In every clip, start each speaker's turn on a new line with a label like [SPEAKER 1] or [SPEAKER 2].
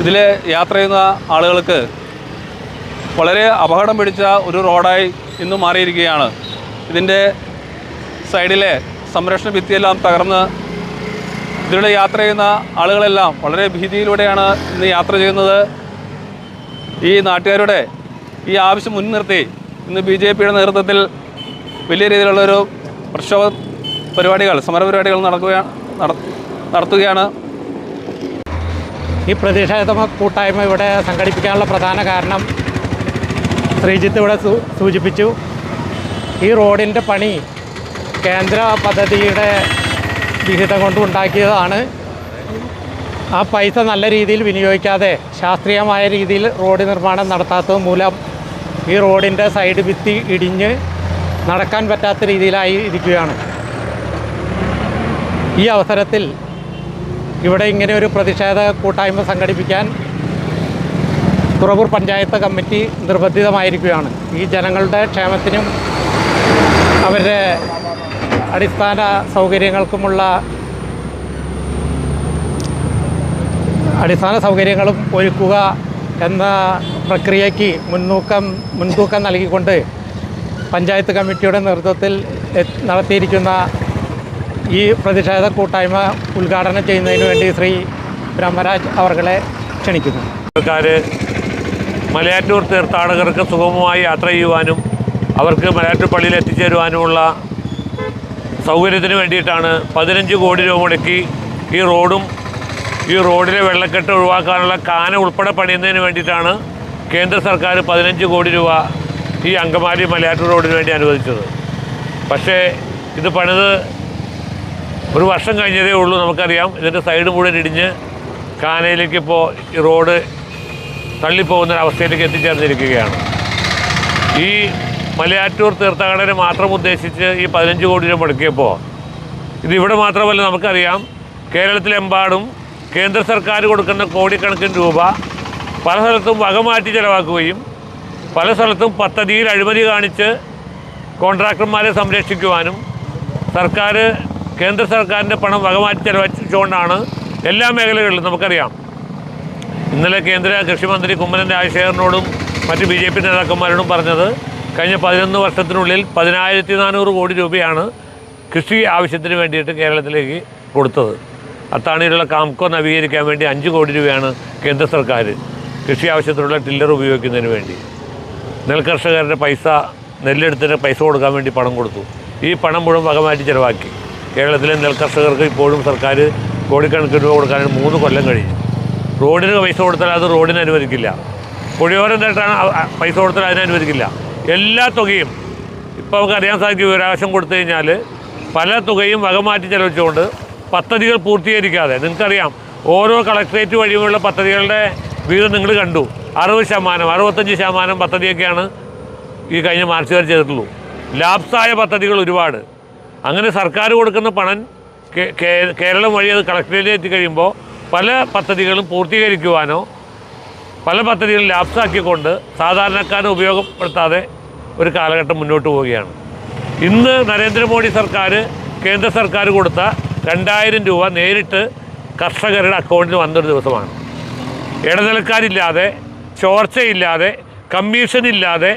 [SPEAKER 1] ഇതിൽ യാത്ര ചെയ്യുന്ന ആളുകൾക്ക് വളരെ അപകടം പിടിച്ച ഒരു റോഡായി ഇന്ന് മാറിയിരിക്കുകയാണ്. ഇതിൻ്റെ സൈഡിലെ സംരക്ഷണ ഭിത്തിയെല്ലാം തകർന്ന് ഇതിലൂടെ യാത്ര ചെയ്യുന്ന ആളുകളെല്ലാം വളരെ ഭീതിയിലൂടെയാണ് ഇന്ന് യാത്ര ചെയ്യുന്നത്. ഈ നാട്ടുകാരുടെ ഈ ആവശ്യം മുൻനിർത്തി ഇന്ന് BJPയുടെ നേതൃത്വത്തിൽ വലിയ രീതിയിലുള്ളൊരു പ്രക്ഷോഭ പരിപാടികൾ, സമരപരിപാടികൾ നടത്തുകയാണ്.
[SPEAKER 2] ഈ പ്രതിഷേധ കൂട്ടായ്മ ഇവിടെ സംഘടിപ്പിക്കാനുള്ള പ്രധാന കാരണം ശ്രീജിത്ത് ഇവിടെ സൂചിപ്പിച്ചു. ഈ റോഡിൻ്റെ പണി കേന്ദ്ര പദ്ധതിയുടെ വിഹിതം കൊണ്ട് ഉണ്ടാക്കിയതാണ്. ആ പൈസ നല്ല രീതിയിൽ വിനിയോഗിക്കാതെ ശാസ്ത്രീയമായ രീതിയിൽ റോഡ് നിർമ്മാണം നടത്താത്തത് മൂലം ഈ റോഡിൻ്റെ സൈഡ് ഭിത്തി ഇടിഞ്ഞ് നടക്കാൻ പറ്റാത്ത രീതിയിലായി ഇരിക്കുകയാണ്. ഈ അവസരത്തിൽ ഇവിടെ ഇങ്ങനെ ഒരു പ്രതിഷേധ കൂട്ടായ്മ സംഘടിപ്പിക്കാൻ തുറവൂർ പഞ്ചായത്ത് കമ്മിറ്റി നിർബന്ധിതമായിരിക്കുകയാണ്. ഈ ജനങ്ങളുടെ ക്ഷേമത്തിനും അവരുടെ അടിസ്ഥാന സൗകര്യങ്ങളും ഒരുക്കുക എന്ന പ്രക്രിയയ്ക്ക് മുൻതൂക്കം നൽകിക്കൊണ്ട് പഞ്ചായത്ത് കമ്മിറ്റിയുടെ നേതൃത്വത്തിൽ നടത്തിയിരിക്കുന്ന ഈ പ്രതിഷേധ കൂട്ടായ്മ ഉദ്ഘാടനം ചെയ്യുന്നതിന് വേണ്ടി ശ്രീ ബ്രഹ്മരാജ് അവർകളെ ക്ഷണിക്കുന്നു.
[SPEAKER 3] സർക്കാർ മലയാറ്റൂർ തീർത്ഥാടകർക്ക് സുഗമമായി യാത്ര ചെയ്യുവാനും അവർക്ക് മലയാറ്റൂർ പള്ളിയിൽ എത്തിച്ചേരുവാനുമുള്ള സൗകര്യത്തിന് വേണ്ടിയിട്ടാണ് 15 കോടി രൂപ മുടക്കി ഈ റോഡും ഈ റോഡിലെ വെള്ളക്കെട്ട് ഒഴിവാക്കാനുള്ള കാന ഉൾപ്പെടെ പണിയുന്നതിന് വേണ്ടിയിട്ടാണ് കേന്ദ്ര സർക്കാർ 15 കോടി രൂപ ഈ അങ്കമാലി മലയാറ്റൂർ റോഡിന് വേണ്ടി അനുവദിച്ചത്. പക്ഷേ ഇത് പണിത് ഒരു വർഷം കഴിഞ്ഞതേ ഉള്ളൂ. നമുക്കറിയാം ഇതിൻ്റെ സൈഡ് മുഴുവൻ ഇടിഞ്ഞ് കാനയിലേക്ക് ഇപ്പോൾ ഈ റോഡ് തള്ളിപ്പോകുന്നൊരവസ്ഥയിലേക്ക് എത്തിച്ചേർന്നിരിക്കുകയാണ്. ഈ മലയാറ്റൂർ തീർത്ഥാടകരെ മാത്രം ഉദ്ദേശിച്ച് ഈ 15 കോടി രൂപ മുടക്കിയപ്പോൾ ഇതിവിടെ മാത്രമല്ല, നമുക്കറിയാം കേരളത്തിലെമ്പാടും കേന്ദ്ര സർക്കാർ കൊടുക്കുന്ന കോടിക്കണക്കിന് രൂപ പല സ്ഥലത്തും വകമാറ്റി ചിലവാക്കുകയും പല സ്ഥലത്തും പദ്ധതിയിൽ അഴിമതി കാണിച്ച് കോൺട്രാക്ടർമാരെ സംരക്ഷിക്കുവാനും കേന്ദ്ര സർക്കാരിൻ്റെ പണം വകമാറ്റി ചിലവഴിച്ചുകൊണ്ടാണ് എല്ലാ മേഖലകളിലും നമുക്കറിയാം. ഇന്നലെ കേന്ദ്ര കൃഷിമന്ത്രി കുമ്മനം രാജശേഖരനോടും മറ്റ് BJP നേതാക്കന്മാരോടും പറഞ്ഞത് കഴിഞ്ഞ 11 വർഷത്തിനുള്ളിൽ 10,400 കോടി രൂപയാണ് കൃഷി ആവശ്യത്തിന് വേണ്ടിയിട്ട് കേരളത്തിലേക്ക് കൊടുത്തത്. അത്താണിയിലുള്ള കാംകോ നവീകരിക്കാൻ വേണ്ടി 5 കോടി രൂപയാണ് കേന്ദ്ര സർക്കാർ കൃഷി ആവശ്യത്തിനുള്ള ടില്ലർ ഉപയോഗിക്കുന്നതിന് വേണ്ടി. നെൽകർഷകരുടെ നെല്ലെടുത്തിന് പൈസ കൊടുക്കാൻ വേണ്ടി പണം കൊടുത്തു. ഈ പണം മുഴുവൻ വകമാറ്റി ചിലവാക്കി. കേരളത്തിലെ നെൽകർഷകർക്ക് ഇപ്പോഴും സർക്കാർ കോടിക്കണക്കിന് രൂപ കൊടുക്കാൻ 3 കൊല്ലം കഴിഞ്ഞു. റോഡിന് പൈസ കൊടുത്താൽ അത് റോഡിന് അനുവദിക്കില്ല. പുഴയോരം തട്ടാണ് പൈസ കൊടുത്താൽ അതിനെ അനുവദിക്കില്ല. എല്ലാ തുകയും ഇപ്പോൾ നമുക്ക് അറിയാൻ സാധിക്കും. വിവരാവകാശം കൊടുത്തു കഴിഞ്ഞാൽ പല തുകയും വകമാറ്റി ചെലവഴിച്ചുകൊണ്ട് പദ്ധതികൾ പൂർത്തീകരിക്കാതെ, നിങ്ങൾക്കറിയാം ഓരോ കളക്ട്രേറ്റ് വഴിയുമുള്ള പദ്ധതികളുടെ വീതം നിങ്ങൾ കണ്ടു. 60%, 65% പദ്ധതിയൊക്കെയാണ് ഈ കഴിഞ്ഞ മാർച്ച് വരെ ചെയ്തിട്ടുള്ളൂ. ലാപ്സായ പദ്ധതികൾ ഒരുപാട്. അങ്ങനെ സർക്കാർ കൊടുക്കുന്ന പണം കേരളം വഴി അത് കളക്ട്രേറ്റിൽ എത്തിക്കഴിയുമ്പോൾ പല പദ്ധതികളും പൂർത്തീകരിക്കുവാനോ പല പദ്ധതികളും ലാപ്സാക്കിക്കൊണ്ട് സാധാരണക്കാരെ ഉപയോഗപ്പെടുത്താതെ ഒരു കാലഘട്ടം മുന്നോട്ട് പോവുകയാണ്. ഇന്ന് നരേന്ദ്രമോദി സർക്കാർ കേന്ദ്ര സർക്കാർ കൊടുത്ത 2000 രൂപ നേരിട്ട് കർഷകരുടെ അക്കൗണ്ടിൽ വന്നൊരു ദിവസമാണ്. ഇടനിലക്കാരില്ലാതെ, ചോർച്ചയില്ലാതെ, കമ്മീഷനില്ലാതെ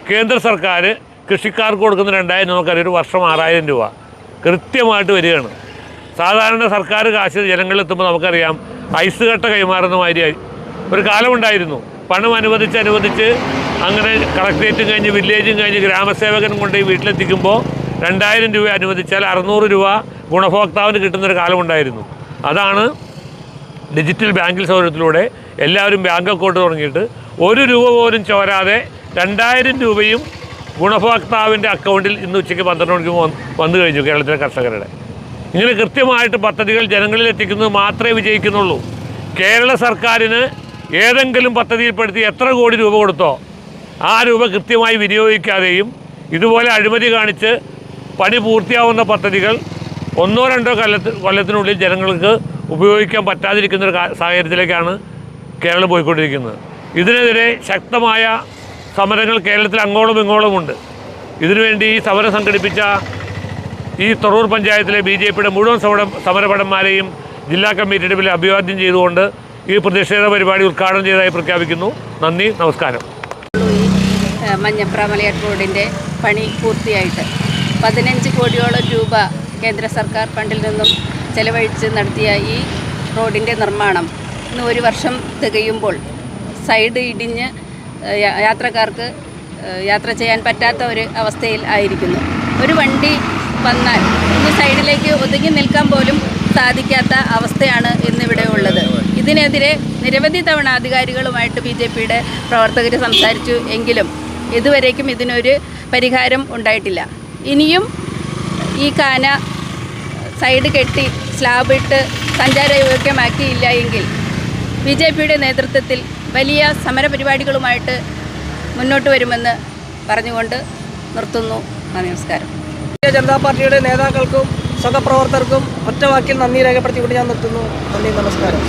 [SPEAKER 3] കേന്ദ്ര സർക്കാർ കൃഷിക്കാർക്ക് കൊടുക്കുന്ന 2000 നമുക്കറിയാം. ഒരു വർഷം 6000 രൂപ കൃത്യമായിട്ട് വരികയാണ്. സാധാരണ സർക്കാർ കാശ് ജനങ്ങളിലെത്തുമ്പോൾ നമുക്കറിയാം ഐസ് കട്ട കൈമാറുന്ന മാതിരിയായി ഒരു കാലമുണ്ടായിരുന്നു. പണം അനുവദിച്ച് അങ്ങനെ കളക്ട്രേറ്റും കഴിഞ്ഞ് വില്ലേജും കഴിഞ്ഞ് ഗ്രാമസേവകനും കൊണ്ട് വീട്ടിലെത്തിക്കുമ്പോൾ 2000 രൂപ അനുവദിച്ചാൽ 600 രൂപ ഗുണഭോക്താവിന് കിട്ടുന്നൊരു കാലമുണ്ടായിരുന്നു. അതാണ് ഡിജിറ്റൽ ബാങ്കിങ് സൗകര്യത്തിലൂടെ എല്ലാവരും ബാങ്ക് അക്കൗണ്ട് തുടങ്ങിയിട്ട് 1 രൂപ പോലും ചോരാതെ 2000 രൂപയും ഗുണഭോക്താവിൻ്റെ അക്കൗണ്ടിൽ ഇന്ന് ഉച്ചയ്ക്ക് 12 മണിക്ക് വന്നു കഴിഞ്ഞു കേരളത്തിലെ കർഷകരുടെ. ഇങ്ങനെ കൃത്യമായിട്ട് പദ്ധതികൾ ജനങ്ങളിൽ എത്തിക്കുന്നത് മാത്രമേ വിജയിക്കുന്നുള്ളൂ. കേരള സർക്കാരിന് ഏതെങ്കിലും പദ്ധതിയിൽപ്പെടുത്തി എത്ര കോടി രൂപ കൊടുത്തോ ആ രൂപ കൃത്യമായി വിനിയോഗിക്കാതെയും ഇതുപോലെ അഴിമതി കാണിച്ച് പണി പൂർത്തിയാവുന്ന പദ്ധതികൾ 1-2 കൊല്ലത്തിനുള്ളിൽ ജനങ്ങൾക്ക് ഉപയോഗിക്കാൻ പറ്റാതിരിക്കുന്നൊരു സാഹചര്യത്തിലേക്കാണ് കേരളം പോയിക്കൊണ്ടിരിക്കുന്നത്. ഇതിനെതിരെ ശക്തമായ സമരങ്ങൾ കേരളത്തിൽ അങ്ങോളം ഇങ്ങോളമുണ്ട്. ഇതിനുവേണ്ടി ഈ സമരം സംഘടിപ്പിച്ച ഈ തൊറൂർ പഞ്ചായത്തിലെ BJPയുടെ മുഴുവൻ സമരഭടന്മാരെയും ജില്ലാ കമ്മിറ്റിയുടെ പേരിൽ അഭിവാദ്യം ചെയ്തുകൊണ്ട് ഈ പ്രതിഷേധ പരിപാടി ഉദ്ഘാടനം ചെയ്തതായി പ്രഖ്യാപിക്കുന്നു. നന്ദി, നമസ്കാരം.
[SPEAKER 4] മഞ്ഞപ്ര മലയാറ്റ് റോഡിൻ്റെ പണി പൂർത്തിയായിട്ട് 15 കോടിയോളം രൂപ കേന്ദ്ര സർക്കാർ ഫണ്ടിൽ നിന്നും ചെലവഴിച്ച് നടത്തിയ ഈ റോഡിൻ്റെ നിർമ്മാണം ഇന്ന് 1 വർഷം തികയുമ്പോൾ സൈഡ് ഇടിഞ്ഞ് യാത്രക്കാർക്ക് യാത്ര ചെയ്യാൻ പറ്റാത്ത ഒരു അവസ്ഥയിൽ ആയിരിക്കുന്നു. ഒരു വണ്ടി വന്നാൽ ഇനി സൈഡിലേക്ക് ഒതുങ്ങി നിൽക്കാൻ പോലും സാധിക്കാത്ത അവസ്ഥയാണ് ഇന്നിവിടെ ഉള്ളത്. ഇതിനെതിരെ നിരവധി തവണ അധികാരികളുമായിട്ട് BJPയുടെ പ്രവർത്തകർ സംസാരിച്ചു എങ്കിലും ഇതുവരേക്കും ഇതിനൊരു പരിഹാരം ഉണ്ടായിട്ടില്ല. ഇനിയും ഈ കാന സൈഡ് കെട്ടി സ്ലാബിട്ട് സഞ്ചാരയോഗ്യമാക്കിയില്ല എങ്കിൽ BJPയുടെ നേതൃത്വത്തിൽ വലിയ സമരപരിപാടികളുമായിട്ട് മുന്നോട്ട് വരുമെന്ന് പറഞ്ഞുകൊണ്ട് നിർത്തുന്നു. നമസ്കാരം.
[SPEAKER 5] ഭാരതീയ ജനതാ പാർട്ടിയുടെ നേതാക്കൾക്കും സഹപ്രവർത്തകർക്കും ഒറ്റവാക്കിൽ നന്ദി രേഖപ്പെടുത്തിക്കൊണ്ട് ഞാൻ നിർത്തുന്നു. നന്ദി, നമസ്കാരം.